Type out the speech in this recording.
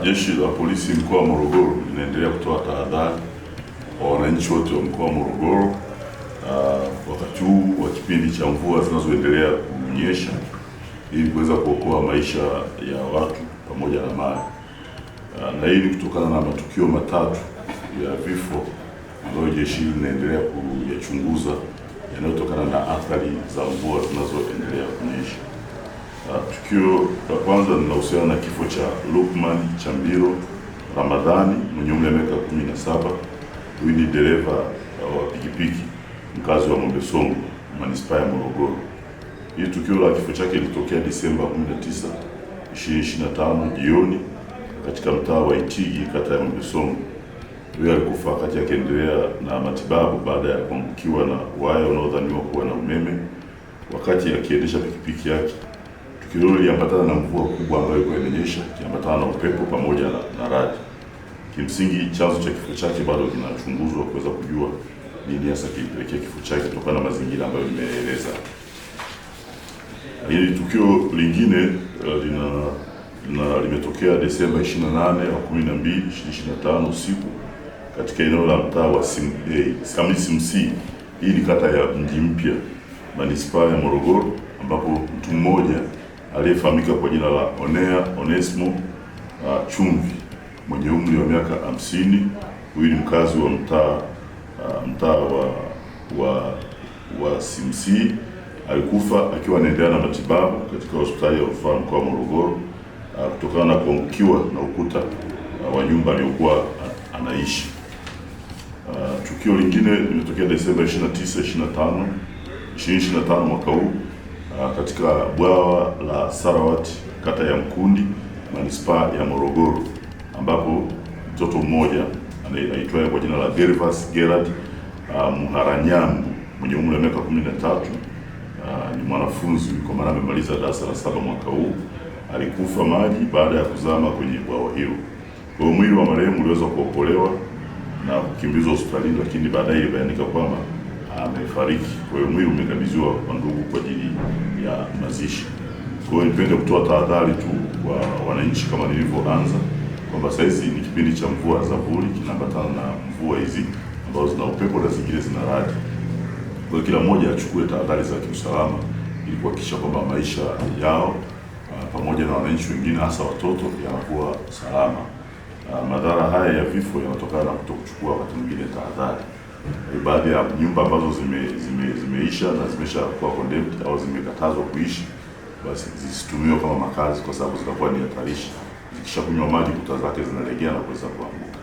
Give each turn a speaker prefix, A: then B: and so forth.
A: Jeshi la Polisi mkoa wa Morogoro linaendelea kutoa tahadhari kwa wananchi wote wa mkoa wa Morogoro wakati huu wa kipindi cha mvua zinazoendelea kunyesha ili kuweza kuokoa maisha ya watu pamoja na mali. Na hii ni kutokana na matukio matatu ya vifo ambayo jeshi linaendelea kuyachunguza yanayotokana na athari za mvua zinazoendelea kunyesha. Tukio la kwanza linahusiana na kifo cha Lukman Chambiro Ramadhani mwenye umri wa miaka 17. Huyu ni dereva wa pikipiki mkazi wa Mwembe Songwe, manispaa ya Morogoro. Hili tukio la kifo chake lilitokea Disemba 19, 2025 jioni katika mtaa wa Itigi, kata ya Mwembe Songwe. Huyu alikufa wakati akiendelea na matibabu baada ya kuangukiwa na waya unaodhaniwa kuwa na umeme wakati akiendesha pikipiki yake. Tukio hilo liliambatana na mvua kubwa ambayo ilikuwa inanyesha, ikiambatana na upepo pamoja na radi. Kimsingi chanzo cha kifo chake bado kinachunguzwa kuweza kujua nini hasa kilipelekea kifo chake kutokana na mazingira ambayo nimeeleza. Hili tukio lingine limetokea Desemba 28 wa 12, 2025 usiku katika eneo la mtaa wa Simsi. Hii ni kata ya Mji Mpya, manispaa ya Morogoro, ambapo mtu mmoja aliyefahamika kwa jina la Onesmo Chumvi mwenye umri wa miaka 50, huyu ni mkazi wa mtaa wa Simsi, alikufa akiwa anaendelea na matibabu katika hospitali ya rufaa mkoa wa Morogoro kutokana na kuangukiwa na ukuta wa nyumba aliyokuwa anaishi. Tukio lingine limetokea Desemba 29, 2025 mwaka huu katika bwawa la Sarawati, kata ya Mkundi, manispaa ya Morogoro, ambapo mtoto mmoja anaitwa kwa jina la Gervas Gerard Muharanyambu mwenye umri wa miaka 13, ni mwanafunzi kwa maana amemaliza darasa la 7 mwaka huu, alikufa maji baada ya kuzama kwenye bwawa hilo. Kwa hiyo mwili wa marehemu uliweza kuokolewa na kukimbizwa hospitalini, lakini baadaye ilibainika kwamba amefariki. Kwa hiyo mwili umekabidhiwa kwa ndugu kwa ajili ya mazishi. Kwa hiyo nipende kutoa tahadhari tu kwa wananchi kama nilivyoanza kwamba sasa hizi ni kipindi cha mvua za vuli, kinaambatana na mvua hizi ambazo zina upepo na zingine zina radi. Kwa hiyo kila mmoja achukue tahadhari za kiusalama ili kuhakikisha kwamba maisha yao pamoja na wananchi wengine hasa watoto yanakuwa salama. Madhara haya ya vifo yanatokana na kutokuchukua wakati mwingine tahadhari. Baadhi ya nyumba ambazo zimeisha na zimeshakuwa condemned au zimekatazwa kuishi, basi zisitumiwe kama makazi kwa sababu zitakuwa ni hatarishi. Zikishakunywa maji kuta zake zinalegea na kuweza kuanguka.